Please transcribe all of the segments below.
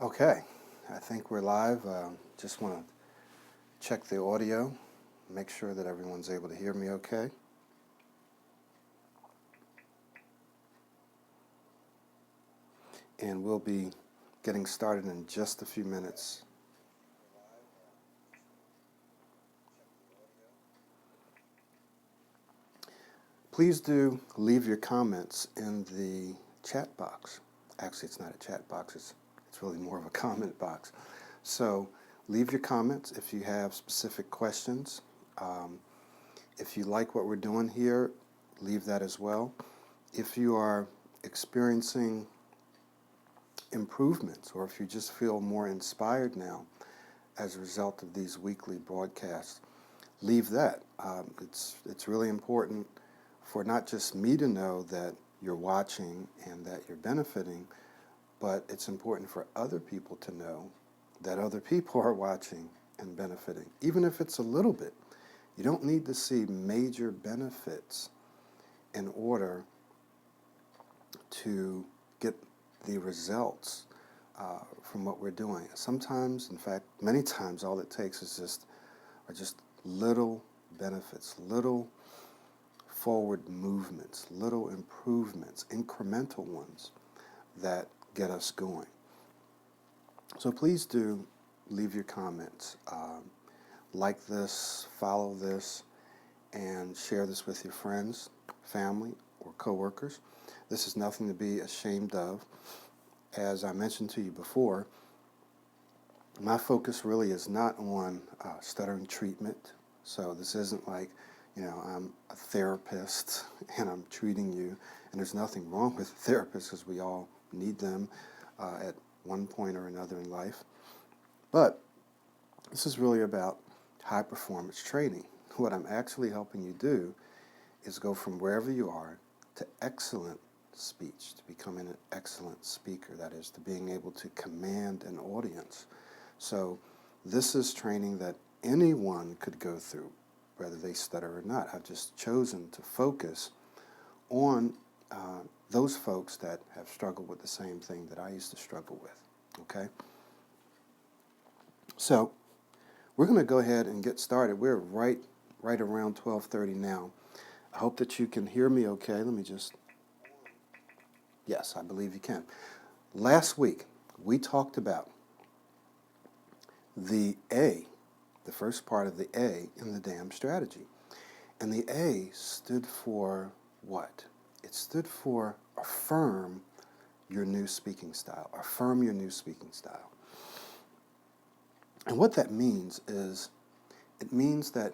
Okay, I think we're live. Just want to check the audio, make sure that everyone's able to hear me okay. And we'll be getting started in just a few minutes. Please do leave your comments in the chat box. Actually, it's not a chat box, it's really more of a comment box. So leave your comments if you have specific questions. If you like what we're doing here, leave that as well. If you are experiencing improvements, or if you just feel more inspired now as a result of these weekly broadcasts, leave that. It's really important for not just me to know that you're watching and that you're benefiting, but it's important for other people to know that other people are watching and benefiting, even if it's a little bit. You don't need to see major benefits in order to get the results from what we're doing. Sometimes, in fact, many times, all it takes is just little benefits, little forward movements, little improvements, incremental ones that get us going. So please do leave your comments. Like this, follow this, and share this with your friends, family, or coworkers. This is nothing to be ashamed of. As I mentioned to you before, my focus really is not on stuttering treatment. So this isn't like, I'm a therapist and I'm treating you. And there's nothing wrong with therapists because we all need them at one point or another in life. But this is really about high performance training. What I'm actually helping you do is go from wherever you are to excellent speech, to becoming an excellent speaker, that is, to being able to command an audience. So this is training that anyone could go through, whether they stutter or not. I've just chosen to focus on those folks that have struggled with the same thing that I used to struggle with, okay? So we're going to go ahead and get started. We're right around 12:30 now. I hope that you can hear me okay. Let me just... Yes, I believe you can. Last week, we talked about the A, the first part of the A in the D.A.M strategy. And the A stood for what? It stood for affirm your new speaking style. Affirm your new speaking style. And what that means is, it means that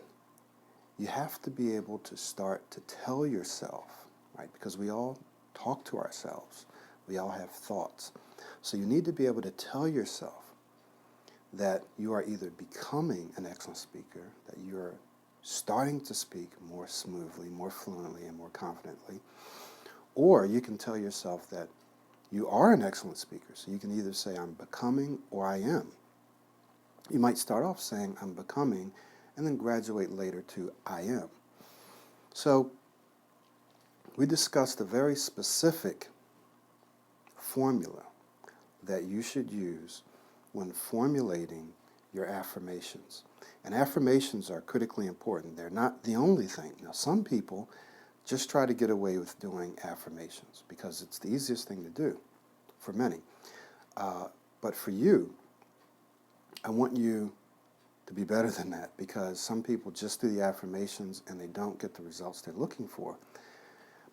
you have to be able to start to tell yourself, right? Because we all talk to ourselves. We all have thoughts. So you need to be able to tell yourself that you are either becoming an excellent speaker, that you're starting to speak more smoothly, more fluently, and more confidently, or you can tell yourself that you are an excellent speaker. So you can either say, I'm becoming, or I am. You might start off saying, I'm becoming, and then graduate later to I am. So we discussed a very specific formula that you should use when formulating your affirmations. And affirmations are critically important. They're not the only thing. Now, some people just try to get away with doing affirmations because it's the easiest thing to do for many. But for you, I want you to be better than that, because some people just do the affirmations and they don't get the results they're looking for.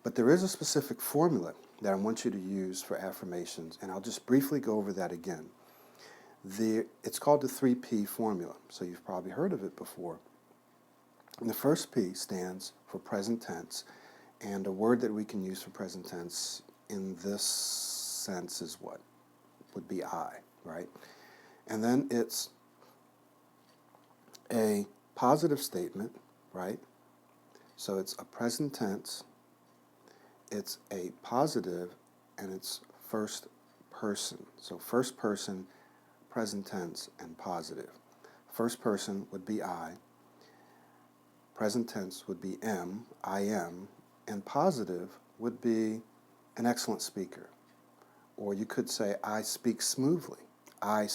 But there is a specific formula that I want you to use for affirmations, and I'll just briefly go over that again. It's called the 3P formula, so you've probably heard of it before. And the first P stands for present tense, and a word that we can use for present tense in this sense is what? Would be I, right? And then it's a positive statement, right? So it's a present tense, it's a positive, and it's first person. So first person, present tense, and positive. First person would be I, present tense would be am, I am, and positive would be an excellent speaker. Or you could say, I speak smoothly. I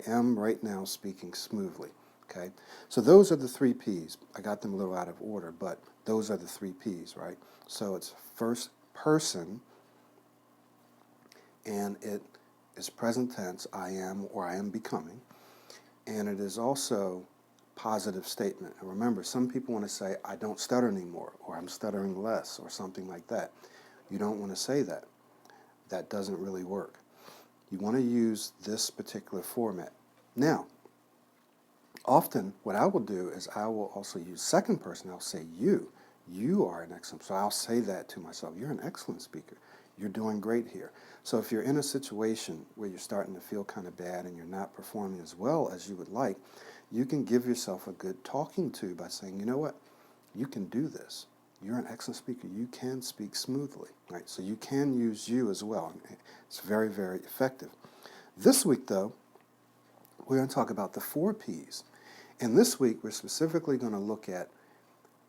am right now speaking smoothly. Okay? So those are the three P's. I got them a little out of order, but those are the three P's, right? So it's first person, and it is present tense, I am or I am becoming. And it is also positive statement. And remember, some people want to say, I don't stutter anymore, or I'm stuttering less, or something like that. You don't want to say that. That doesn't really work. You want to use this particular format. Now, often what I will do is I will also use second person. I'll say you. You are an excellent. So I'll say that to myself. You're an excellent speaker. You're doing great here. So if you're in a situation where you're starting to feel kind of bad and you're not performing as well as you would like, you can give yourself a good talking to by saying, you know what, you can do this. You're an excellent speaker. You can speak smoothly, right? So you can use you as well. It's very, very effective. This week, though, we're going to talk about the 4 Ps. And this week, we're specifically going to look at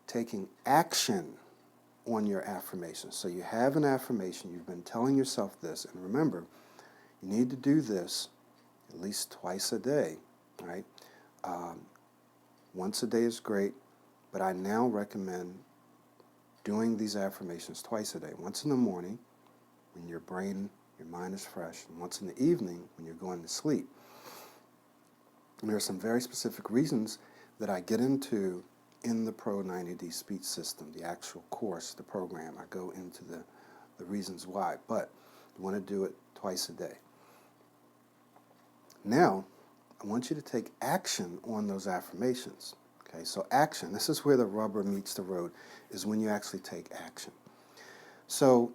taking action on your affirmations. So you have an affirmation. You've been telling yourself this. And remember, you need to do this at least twice a day, right? Once a day is great, but I now recommend doing these affirmations twice a day. Once in the morning, when your brain, your mind is fresh, and once in the evening, when you're going to sleep. And there are some very specific reasons that I get into in the Pro 90D speech system, the actual course, the program. I go into the reasons why, but you want to do it twice a day. Now, I want you to take action on those affirmations. Okay, so action, this is where the rubber meets the road, is when you actually take action. So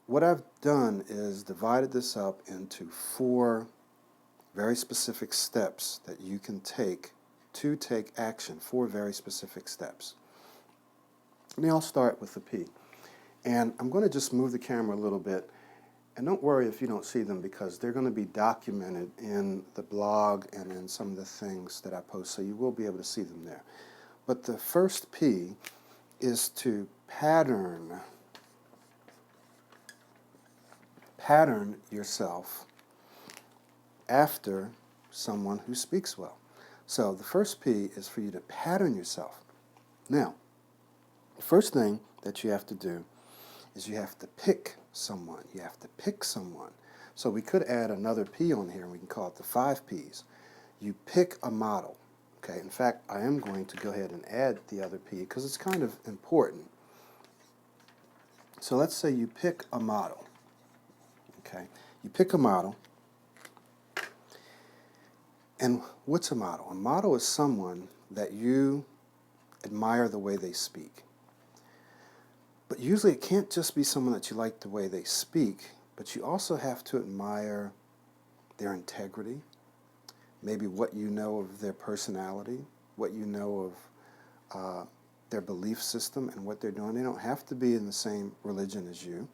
what I've done is divided this up into 4 very specific steps that you can take to take action, 4 very specific steps. And they all start with the P. And I'm going to just move the camera a little bit. And don't worry if you don't see them, because they're going to be documented in the blog and in some of the things that I post, so you will be able to see them there. But the first P is to pattern yourself after someone who speaks well. So the first P is for you to pattern yourself. Now, the first thing that you have to do is you have to pick someone. You have to pick someone. So we could add another P on here, and we can call it the 5 Ps. You pick a model. Okay, in fact, I am going to go ahead and add the other P because it's kind of important. So let's say you pick a model. Okay, you pick a model. And what's a model? A model is someone that you admire the way they speak. But usually it can't just be someone that you like the way they speak, but you also have to admire their integrity, maybe what you know of their personality, what you know of their belief system and what they're doing. They don't have to be in the same religion as you,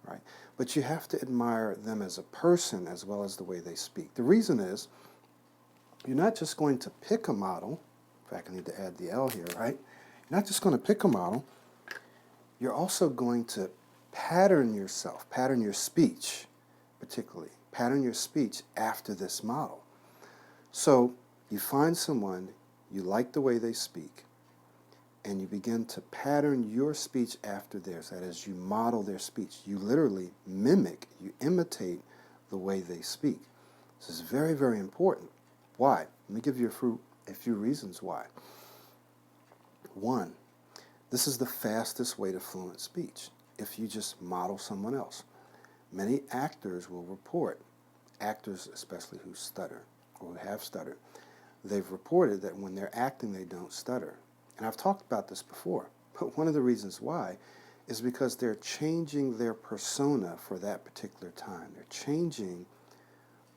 right? But you have to admire them as a person as well as the way they speak. The reason is, you're not just going to pick a model. In fact, I need to add the L here, right? You're not just going to pick a model. You're also going to pattern yourself, pattern your speech, particularly. Pattern your speech after this model. So you find someone, you like the way they speak, and you begin to pattern your speech after theirs. That is, you model their speech. You literally mimic, you imitate the way they speak. This is very, very important. Why? Let me give you a few reasons why. 1, this is the fastest way to fluent speech, if you just model someone else. Many actors will report, actors especially who stutter or who have stuttered, they've reported that when they're acting they don't stutter. And I've talked about this before, but one of the reasons why is because they're changing their persona for that particular time. They're changing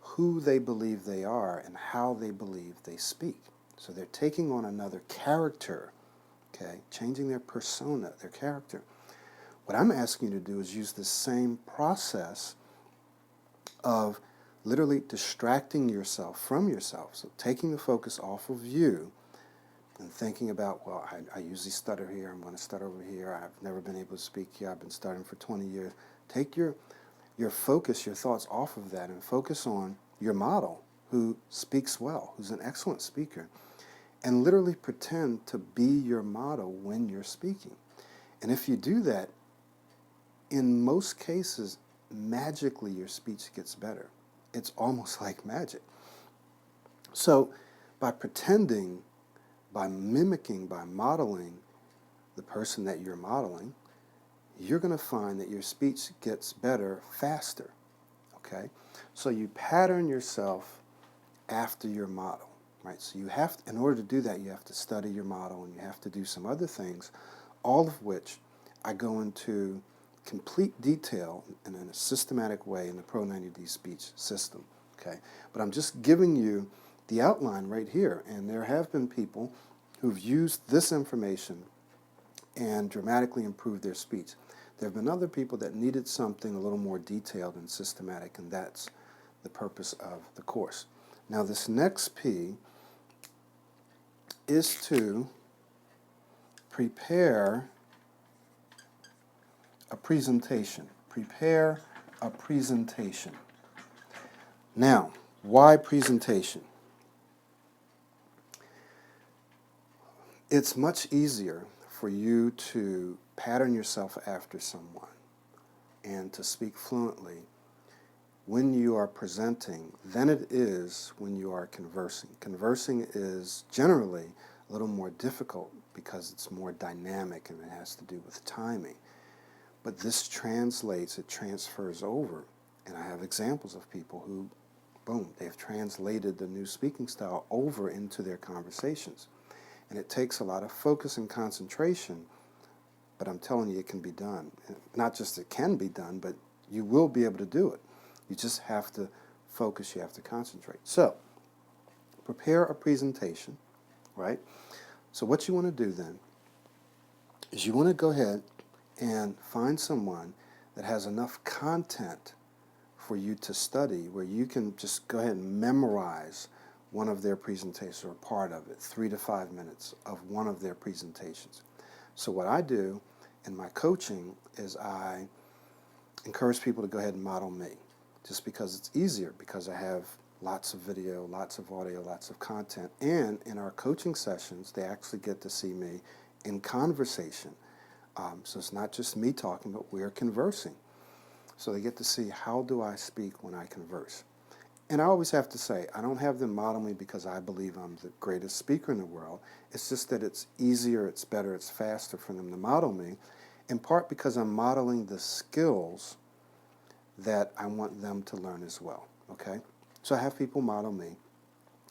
who they believe they are and how they believe they speak. So they're taking on another character, okay, changing their persona, their character. What I'm asking you to do is use the same process of literally distracting yourself from yourself. So taking the focus off of you and thinking about, well, I usually stutter here, I'm going to stutter over here, I've never been able to speak here, I've been stuttering for 20 years. Take your focus, your thoughts off of that and focus on your model. who speaks well, who's an excellent speaker, and literally pretend to be your model when you're speaking. And if you do that, in most cases, magically your speech gets better. It's almost like magic. So by pretending, by mimicking, by modeling the person that you're modeling, you're going to find that your speech gets better faster. Okay? So you pattern yourself after your model, right? So you have, in order to do that, you have to study your model and you have to do some other things, all of which I go into complete detail and in a systematic way in the Pro 90D speech system, okay? But I'm just giving you the outline right here, and there have been people who've used this information and dramatically improved their speech. There have been other people that needed something a little more detailed and systematic, and that's the purpose of the course. Now this next P is to prepare a presentation. Prepare a presentation. Now, why presentation? It's much easier for you to pattern yourself after someone and to speak fluently when you are presenting than it is when you are conversing. Conversing is generally a little more difficult because it's more dynamic and it has to do with timing. But this translates, it transfers over. And I have examples of people who, boom, they've translated the new speaking style over into their conversations. And it takes a lot of focus and concentration, but I'm telling you it can be done. Not just it can be done, but you will be able to do it. You just have to focus, you have to concentrate. So, prepare a presentation, right? So what you want to do then is you want to go ahead and find someone that has enough content for you to study where you can just go ahead and memorize one of their presentations or part of it, 3 to 5 minutes of one of their presentations. So what I do in my coaching is I encourage people to go ahead and model me, just because it's easier, because I have lots of video, lots of audio, lots of content, and in our coaching sessions they actually get to see me in conversation. So it's not just me talking, but we're conversing. So they get to see how do I speak when I converse. And I always have to say, I don't have them model me because I believe I'm the greatest speaker in the world. It's just that it's easier, it's better, it's faster for them to model me, in part because I'm modeling the skills that I want them to learn as well, okay? So I have people model me,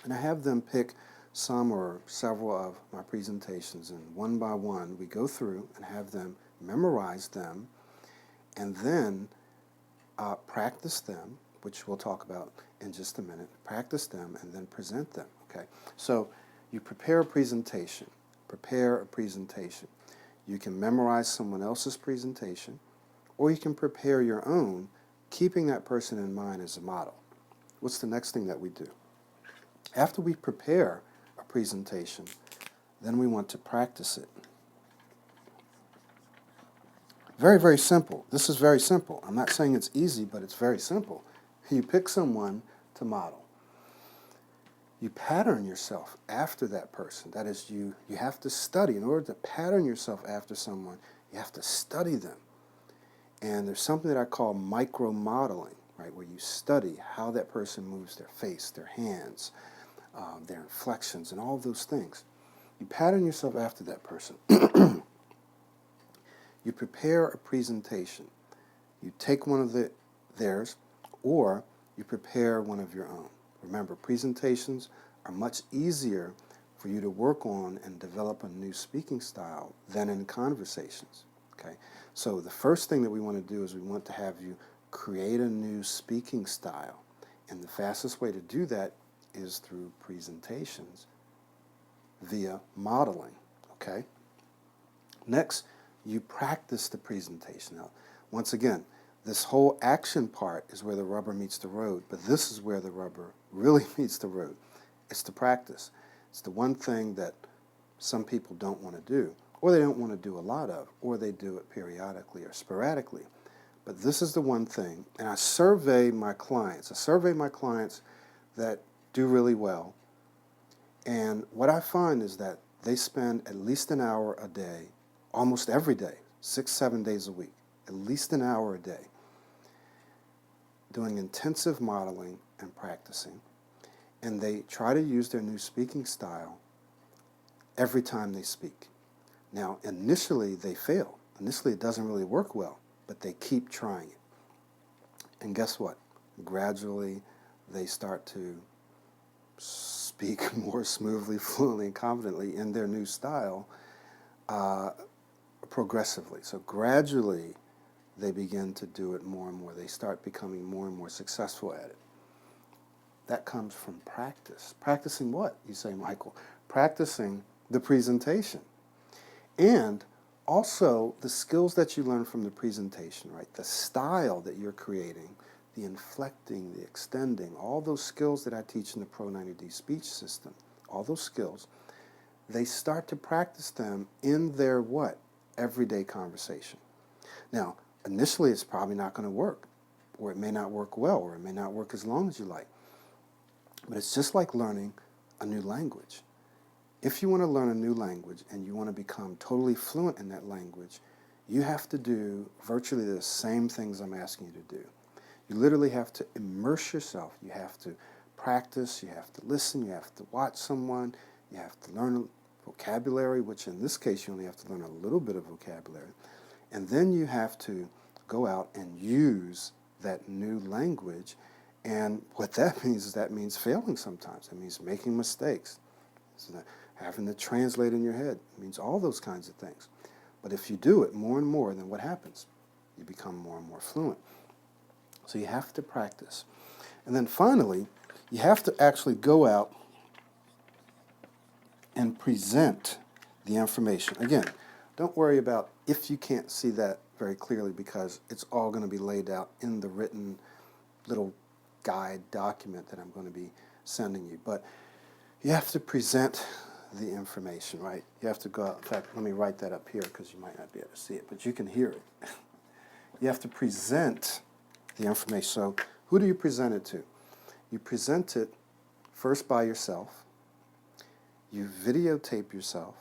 and I have them pick some or several of my presentations, and one by one we go through and have them memorize them, and then practice them, which we'll talk about in just a minute. Practice them and then present them, okay? So you prepare a presentation. Prepare a presentation. You can memorize someone else's presentation, or you can prepare your own, keeping that person in mind as a model. What's the next thing that we do? After we prepare a presentation, then we want to practice it. Very, very simple. This is very simple. I'm not saying it's easy, but it's very simple. You pick someone to model. You pattern yourself after that person. That is, you have to study. In order to pattern yourself after someone, you have to study them. And there's something that I call micro-modeling, right, where you study how that person moves their face, their hands, their inflections, and all those things. You pattern yourself after that person. You prepare a presentation. You take one of theirs, or you prepare one of your own. Remember, presentations are much easier for you to work on and develop a new speaking style than in conversations. Okay? So the first thing that we want to do is we want to have you create a new speaking style. And the fastest way to do that is through presentations via modeling. Okay? Next, you practice the presentation. Now, once again, this whole action part is where the rubber meets the road, but this is where the rubber really meets the road. It's the practice. It's the one thing that some people don't want to do, or they don't want to do a lot of, or they do it periodically or sporadically. But this is the one thing, and I survey my clients. I survey my clients that do really well. And what I find is that they spend at least an hour a day, almost every day, 6, 7 days a week, at least an hour a day, doing intensive modeling and practicing. And they try to use their new speaking style every time they speak. Now, initially they fail. Initially it doesn't really work well, but they keep trying it. And guess what? Gradually they start to speak more smoothly, fluently, and confidently in their new style progressively. So gradually they begin to do it more and more. They start becoming more and more successful at it. That comes from practice. Practicing what, you say, Michael? Practicing the presentation. And also the skills that you learn from the presentation, right? The style that you're creating, the inflecting, the extending, all those skills that I teach in the Pro 90D speech system, all those skills, they start to practice them in their what? Everyday conversation. Now, initially it's probably not going to work, or it may not work well, or it may not work as long as you like. But it's just like learning a new language. If you want to learn a new language and you want to become totally fluent in that language, you have to do virtually the same things I'm asking you to do. You literally have to immerse yourself. You have to practice, you have to listen, you have to watch someone, you have to learn vocabulary, which in this case you only have to learn a little bit of vocabulary. And then you have to go out and use that new language. And what that means is that means failing sometimes. It means making mistakes. So having to translate in your head. It means all those kinds of things. But if you do it more and more, then what happens? You become more and more fluent. So you have to practice. And then finally, you have to actually go out and present the information. Again, don't worry about if you can't see that very clearly, because it's all going to be laid out in the written little guide document that I'm going to be sending you. But you have to present the information, right? You have to go out. In fact, let me write that up here because you might not be able to see it, but you can hear it. You have to present the information. So who do you present it to? You present it first by yourself. You videotape yourself.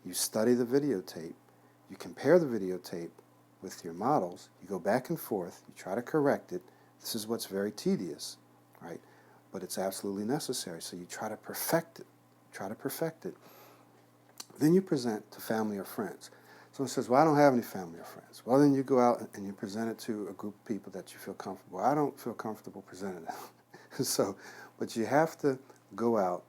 You study the videotape. You compare the videotape with your models. You go back and forth. You try to correct it. This is what's very tedious, right? But it's absolutely necessary. So you try to perfect it. Try to perfect it. Then you present to family or friends. Someone says, well, I don't have any family or friends. Well, then you go out and you present it to a group of people that you feel comfortable. I don't feel comfortable presenting it. So, but you have to go out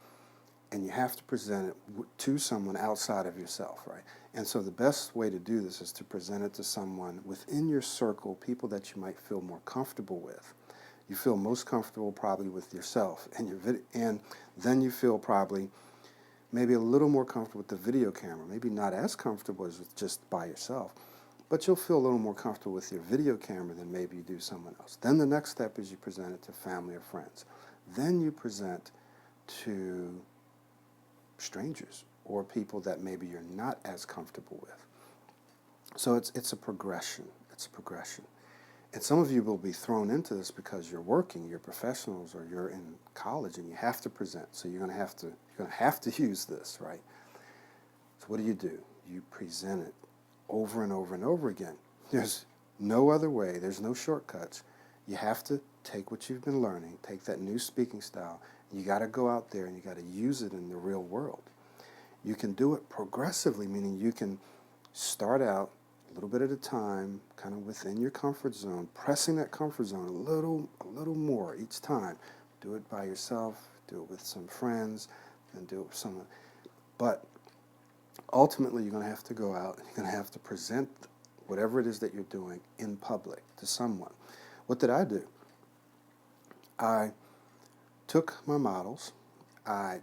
and you have to present it to someone outside of yourself, right? And so the best way to do this is to present it to someone within your circle, people that you might feel more comfortable with. You feel most comfortable probably with yourself and your video, and then you feel probably maybe a little more comfortable with the video camera, maybe not as comfortable as with just by yourself, but you'll feel a little more comfortable with your video camera than maybe you do someone else. Then the next step is you present it to family or friends. Then you present to strangers or people that maybe you're not as comfortable with. So it's a progression. It's a progression. And some of you will be thrown into this because you're working, you're professionals, or you're in college and you have to present. So you're going to have to use this, right? So what do? You present it over and over and over again. There's no other way. There's no shortcuts. You have to take what you've been learning, take that new speaking style, and you got to go out there and you got to use it in the real world. You can do it progressively, meaning you can start out a little bit at a time, kind of within your comfort zone, pressing that comfort zone a little more each time. Do it by yourself, do it with some friends, and do it with someone. But ultimately, you're going to have to go out and you're going to have to present whatever it is that you're doing in public to someone. What did I do? I took my models, I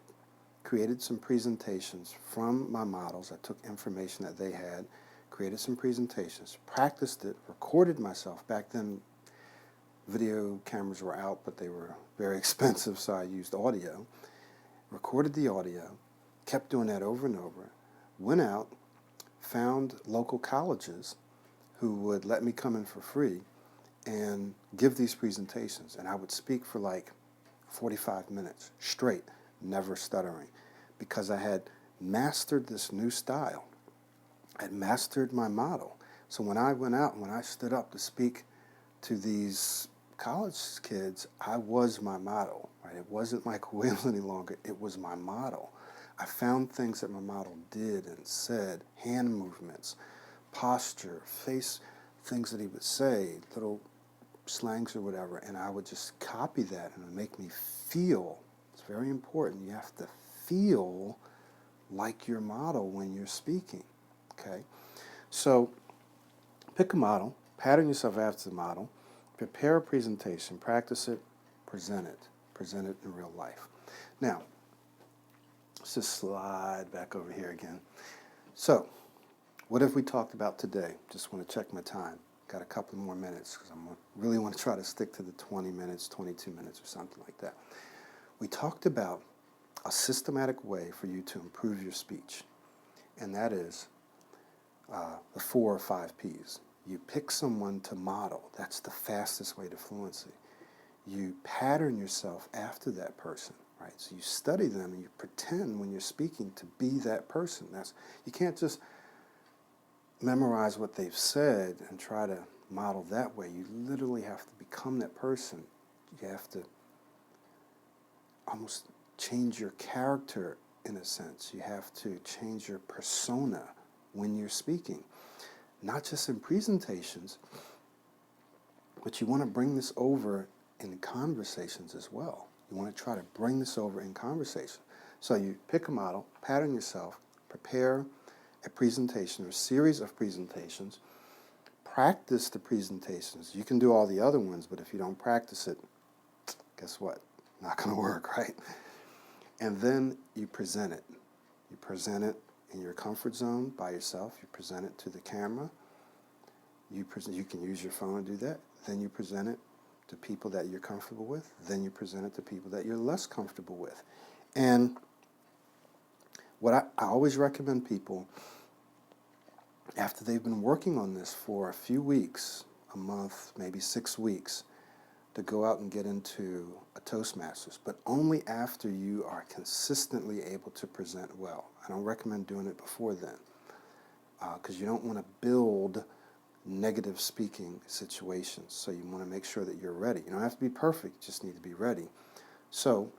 created some presentations from my models. I took information that they had, created some presentations, practiced it, recorded myself. Back then, video cameras were out, but they were very expensive, so I used audio. Recorded the audio, kept doing that over and over, went out, found local colleges who would let me come in for free and give these presentations. And I would speak for like 45 minutes straight, never stuttering, because I had mastered this new style. I had mastered my model. So when I went out, when I stood up to speak to these college kids, I was my model, right? It wasn't Michael Wales any longer. It was my model. I found things that my model did and said, hand movements, posture, face, things that he would say, little slangs or whatever, and I would just copy that, and it would make me feel. It's very important. You have to feel like your model when you're speaking, okay? So pick a model, pattern yourself after the model, prepare a presentation, practice it, present it in real life. Now, let's just slide back over here again. So, what have we talked about today? Just want to check my time. Got a couple more minutes because I really want to try to stick to the 20 minutes, 22 minutes or something like that. We talked about a systematic way for you to improve your speech, and that is the 4 or 5 Ps. You pick someone to model. That's the fastest way to fluency. You pattern yourself after that person, right? So you study them and you pretend when you're speaking to be that person. You can't just memorize what they've said and try to model that way. You literally have to become that person. You have to almost change your character in a sense. You have to change your persona when you're speaking. Not just in presentations, but you want to bring this over in conversations as well. You want to try to bring this over in conversation. So you pick a model, pattern yourself, prepare a presentation or a series of presentations, practice the presentations. You can do all the other ones, but if you don't practice it, guess what? Not going to work, right? And then you present it. You present it in your comfort zone by yourself. You present it to the camera. You can use your phone to do that. Then you present it to people that you're comfortable with. Then you present it to people that you're less comfortable with. And what I always recommend people, after they've been working on this for a few weeks, a month, maybe 6 weeks, to go out and get into a Toastmasters, but only after you are consistently able to present well. I don't recommend doing it before then, because you don't want to build negative speaking situations. So you want to make sure that you're ready. You don't have to be perfect, you just need to be ready. So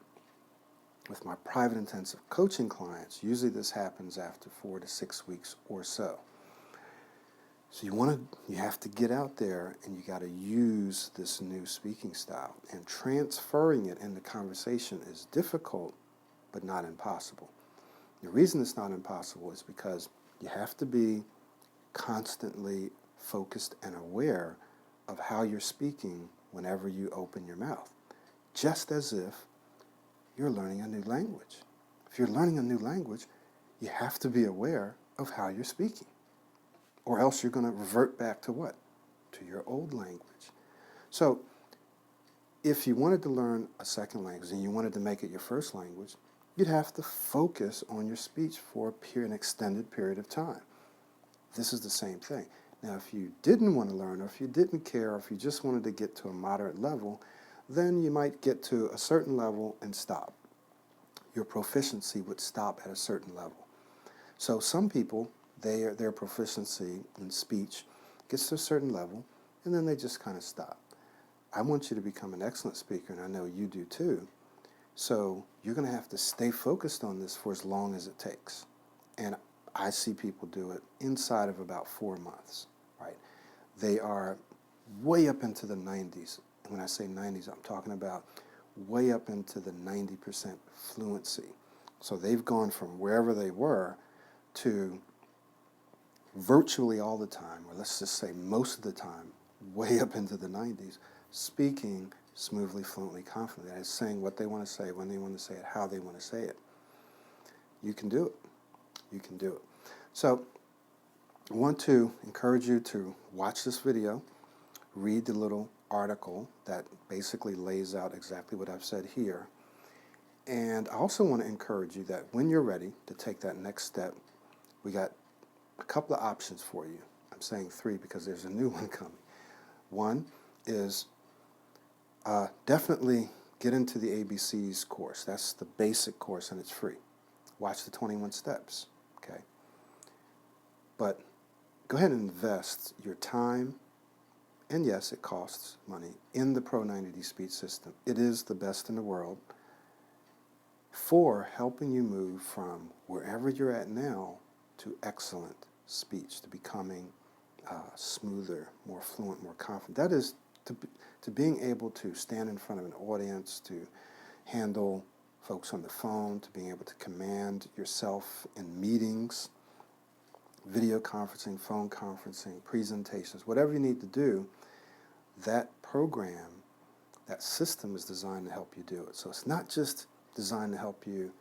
with my private intensive coaching clients, usually this happens after 4 to 6 weeks or so. So you have to get out there and you got to use this new speaking style. And transferring it into conversation is difficult, but not impossible. The reason it's not impossible is because you have to be constantly focused and aware of how you're speaking whenever you open your mouth, just as if you're learning a new language. If you're learning a new language, you have to be aware of how you're speaking, or else you're going to revert back to what? To your old language. So if you wanted to learn a second language and you wanted to make it your first language, you'd have to focus on your speech for an extended period of time. This is the same thing. Now, if you didn't want to learn, or if you didn't care, or if you just wanted to get to a moderate level, then you might get to a certain level and stop. Your proficiency would stop at a certain level. So some people, their proficiency in speech gets to a certain level, and then they just kind of stop. I want you to become an excellent speaker, and I know you do too. So you're going to have to stay focused on this for as long as it takes. And I see people do it inside of about 4 months, right? They are way up into the 90s. When I say 90s, I'm talking about way up into the 90% fluency. So they've gone from wherever they were to virtually all the time, or let's just say most of the time, way up into the 90s, speaking smoothly, fluently, confidently. That is saying what they want to say, when they want to say it, how they want to say it. You can do it. You can do it. So I want to encourage you to watch this video, read the little article that basically lays out exactly what I've said here. And I also want to encourage you that when you're ready to take that next step, we got a couple of options for you. I'm saying 3 because there's a new one coming. One is definitely get into the ABCs course. That's the basic course, and it's free. Watch the 21 steps, okay? But go ahead and invest your time, and yes, it costs money, in the Pro 90D speech system. It is the best in the world for helping you move from wherever you're at now to excellent speech, to becoming smoother, more fluent, more confident. That is to being able to stand in front of an audience, to handle folks on the phone, to being able to command yourself in meetings, video conferencing, phone conferencing, presentations, whatever you need to do. That program, that system is designed to help you do it. So it's not just designed to help you,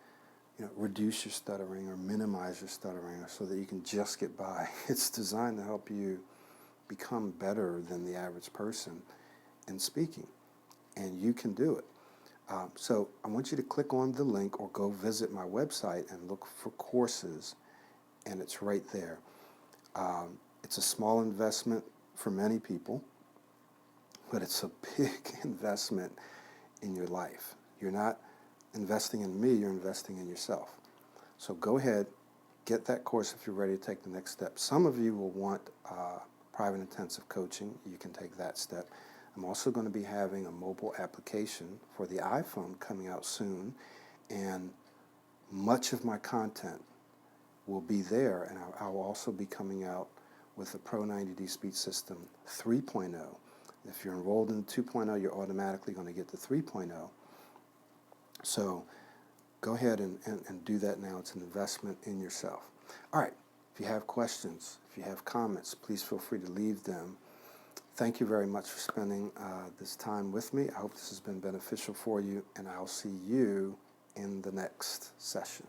reduce your stuttering or minimize your stuttering so that you can just get by. It's designed to help you become better than the average person in speaking, and you can do it. So I want you to click on the link or go visit my website and look for courses, and it's right there. It's a small investment for many people, but it's a big investment in your life. You're not investing in me, you're investing in yourself. So go ahead, get that course if you're ready to take the next step. Some of you will want private intensive coaching. You can take that step. I'm also going to be having a mobile application for the iPhone coming out soon, and much of my content will be there, and I'll also be coming out with the Pro 90D Speech System 3.0. If you're enrolled in 2.0, you're automatically going to get the 3.0. So go ahead and do that now. It's an investment in yourself. All right. If you have questions, if you have comments, please feel free to leave them. Thank you very much for spending this time with me. I hope this has been beneficial for you, and I'll see you in the next session.